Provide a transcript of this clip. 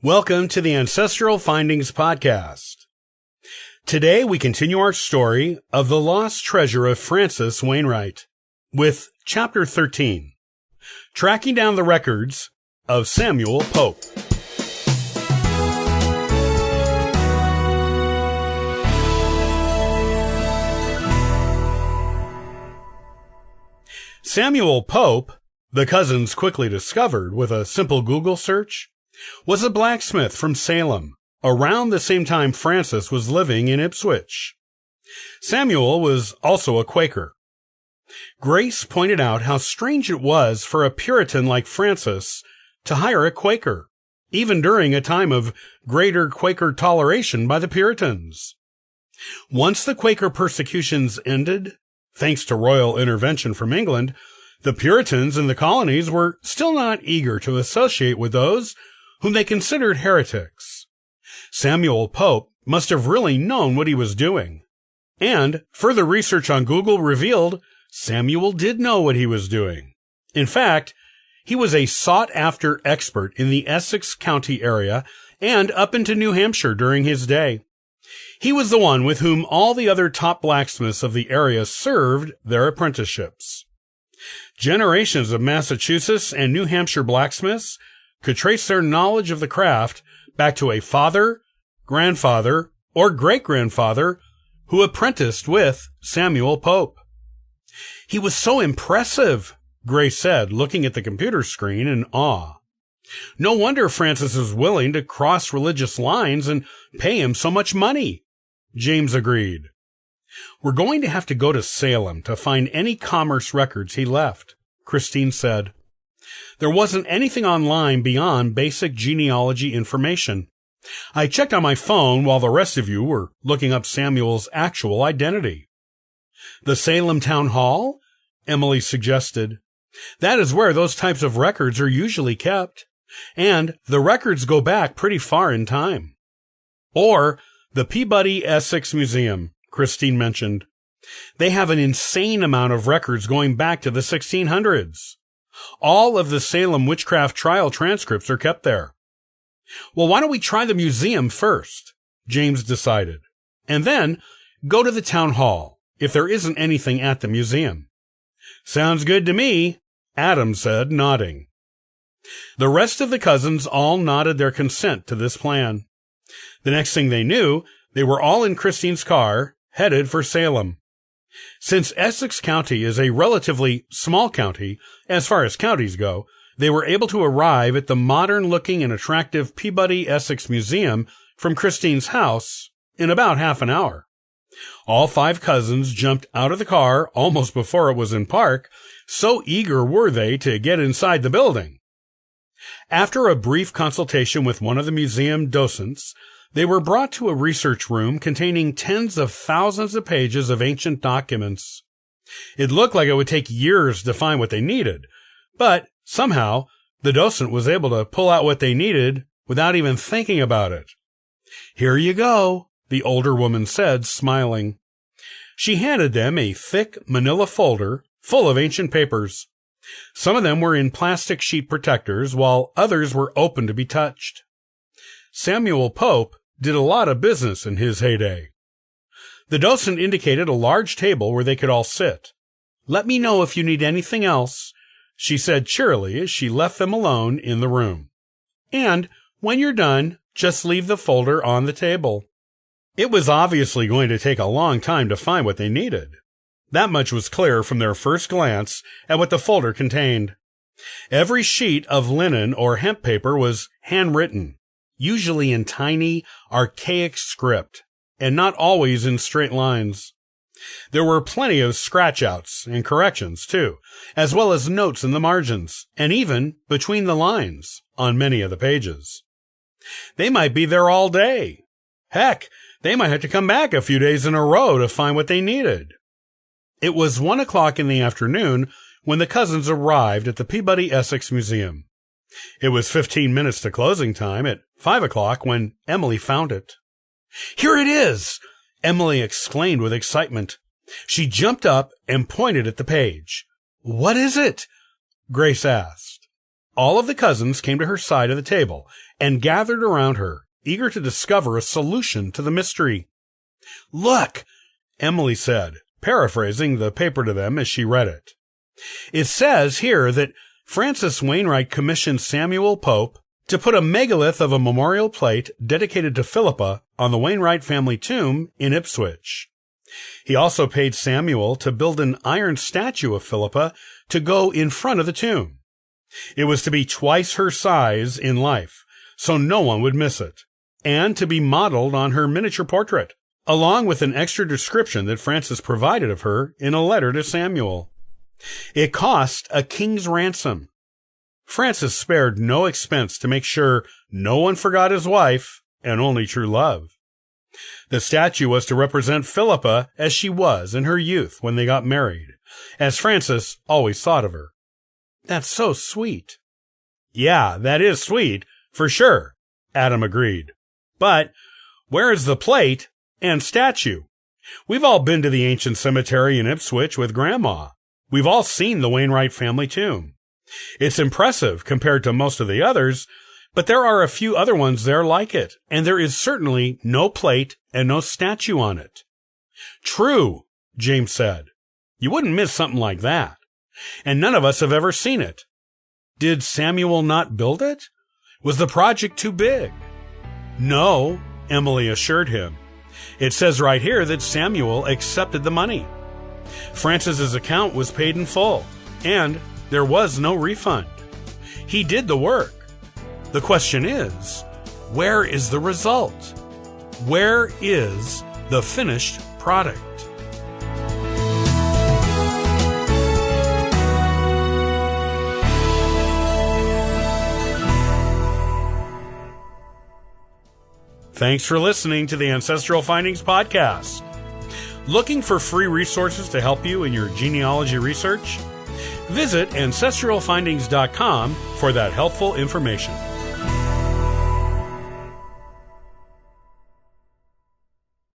Welcome to the Ancestral Findings Podcast. Today we continue our story of the lost treasure of Francis Wainwright with Chapter 13, Tracking Down the Records of Samuel Pope. Samuel Pope, the cousins quickly discovered with a simple Google search, was a blacksmith from Salem, around the same time Francis was living in Ipswich. Samuel was also a Quaker. Grace pointed out how strange it was for a Puritan like Francis to hire a Quaker, even during a time of greater Quaker toleration by the Puritans. Once the Quaker persecutions ended, thanks to royal intervention from England, the Puritans in the colonies were still not eager to associate with those whom they considered heretics. Samuel Pope must have really known what he was doing. And further research on Google revealed Samuel did know what he was doing. In fact, he was a sought-after expert in the Essex County area and up into New Hampshire during his day. He was the one with whom all the other top blacksmiths of the area served their apprenticeships. Generations of Massachusetts and New Hampshire blacksmiths could trace their knowledge of the craft back to a father, grandfather, or great-grandfather who apprenticed with Samuel Pope. He was so impressive, Grace said, looking at the computer screen in awe. No wonder Francis is willing to cross religious lines and pay him so much money, James agreed. We're going to have to go to Salem to find any commerce records he left, Christine said. There wasn't anything online beyond basic genealogy information. I checked on my phone while the rest of you were looking up Samuel's actual identity. The Salem Town Hall? Emily suggested. That is where those types of records are usually kept, and the records go back pretty far in time. Or the Peabody Essex Museum, Christine mentioned. They have an insane amount of records going back to the 1600s. All of the Salem witchcraft trial transcripts are kept there. Well, why don't we try the museum first? James decided. And then go to the town hall, if there isn't anything at the museum. Sounds good to me, Adam said, nodding. The rest of the cousins all nodded their consent to this plan. The next thing they knew, they were all in Christine's car, headed for Salem. Since Essex County is a relatively small county, as far as counties go, they were able to arrive at the modern-looking and attractive Peabody Essex Museum from Christine's house in about half an hour. All five cousins jumped out of the car almost before it was in park, so eager were they to get inside the building. After a brief consultation with one of the museum docents, they were brought to a research room containing tens of thousands of pages of ancient documents. It looked like it would take years to find what they needed, but somehow the docent was able to pull out what they needed without even thinking about it. Here you go, the older woman said, smiling. She handed them a thick manila folder full of ancient papers. Some of them were in plastic sheet protectors, while others were open to be touched. Samuel Pope did a lot of business in his heyday. The docent indicated a large table where they could all sit. Let me know if you need anything else, she said cheerily as she left them alone in the room. And when you're done, just leave the folder on the table. It was obviously going to take a long time to find what they needed. That much was clear from their first glance at what the folder contained. Every sheet of linen or hemp paper was handwritten, usually in tiny, archaic script, and not always in straight lines. There were plenty of scratch-outs and corrections, too, as well as notes in the margins, and even between the lines on many of the pages. They might be there all day. Heck, they might have to come back a few days in a row to find what they needed. It was 1 o'clock in the afternoon when the cousins arrived at the Peabody Essex Museum. It was 15 minutes to closing time at 5 o'clock when Emily found it. Here it is! Emily exclaimed with excitement. She jumped up and pointed at the page. What is it? Grace asked. All of the cousins came to her side of the table and gathered around her, eager to discover a solution to the mystery. "Look," Emily said, paraphrasing the paper to them as she read it. "It says here that Francis Wainwright commissioned Samuel Pope to put a megalith of a memorial plate dedicated to Philippa on the Wainwright family tomb in Ipswich. He also paid Samuel to build an iron statue of Philippa to go in front of the tomb. It was to be twice her size in life, so no one would miss it, and to be modeled on her miniature portrait, along with an extra description that Francis provided of her in a letter to Samuel. It cost a king's ransom. Francis spared no expense to make sure no one forgot his wife and only true love. The statue was to represent Philippa as she was in her youth when they got married, as Francis always thought of her." "That's so sweet." "Yeah, that is sweet, for sure," Adam agreed. "But where is the plate and statue? We've all been to the ancient cemetery in Ipswich with Grandma. We've all seen the Wainwright family tomb. It's impressive compared to most of the others, but there are a few other ones there like it, and there is certainly no plate and no statue on it." "True," James said. "You wouldn't miss something like that. And none of us have ever seen it. Did Samuel not build it? Was the project too big?" "No," Emily assured him. "It says right here that Samuel accepted the money. Francis's account was paid in full, and there was no refund. He did the work. The question is, where is the result? Where is the finished product?" Thanks for listening to the Ancestral Findings Podcast. Looking for free resources to help you in your genealogy research? Visit ancestralfindings.com for that helpful information.